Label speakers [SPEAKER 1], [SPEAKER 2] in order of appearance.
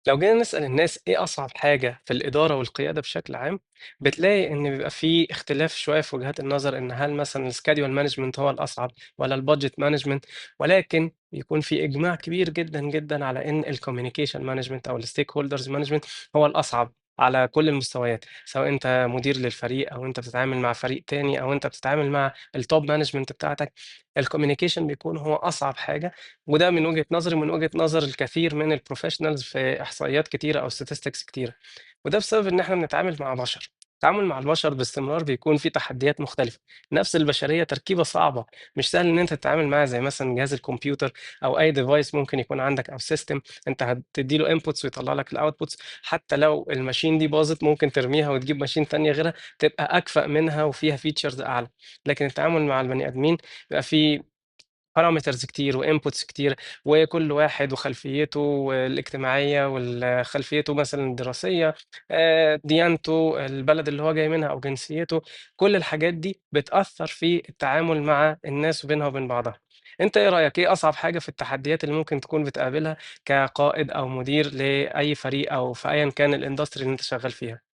[SPEAKER 1] لو جينا نسأل الناس إيه أصعب حاجة في الإدارة والقيادة بشكل عام، بتلاقي إن بيبقى في اختلاف شوية في وجهات النظر إن هل مثلًا الschedule management هو الأصعب والّا الbudget management، ولكن بيكون في إجماع كبير جدًا، جدًا على إن الcommunication management أو الstakeholders management هو الأصعب على كل المستويات، سواء أنت مدير للفريق أو أنت بتتعامل مع فريق تاني أو أنت بتتعامل مع الtop management بتاعتك، الcommunication بيكون هو أصعب حاجة، وده من وجهة نظري ومن وجهة نظر الكثير من الprofessionals في إحصائيات كتيرة أو statistics كتيرة، وده بسبب إن إحنا بنتعامل مع بشر، التعامل مع البشر باستمرار بيكون فيه تحديات مختلفة، نفس البشرية تركيبة صعبة، مش سهل إن أنت تتعامل معاها زي مثلًا جهاز الكمبيوتر أو أي device ممكن يكون عندك أو system أنت هتدّي له inputs ويطلع لك الoutputs، حتى لو الmachine دي باظت ممكن ترميها وتجيب machine تانية غيرها تبقى أكفأ منها وفيها features أعلى، لكن التعامل مع البني آدمين بيبقى فيه parameters كتير وinputs كتير، وكل واحد وخلفيته الاجتماعية خلفيته مثلًا الدراسية، ديانته، البلد اللي هو جاي منها أو جنسيته، كل الحاجات دي بتأثّر في التعامل مع الناس وبينها وبين بعضها. أنت إيه رأيك، إيه أصعب حاجة في التحديات اللي ممكن تكون بتقابلها كقائد أو مدير لأي فريق أو في أيًا كان الindustry اللي أنت شغال فيها؟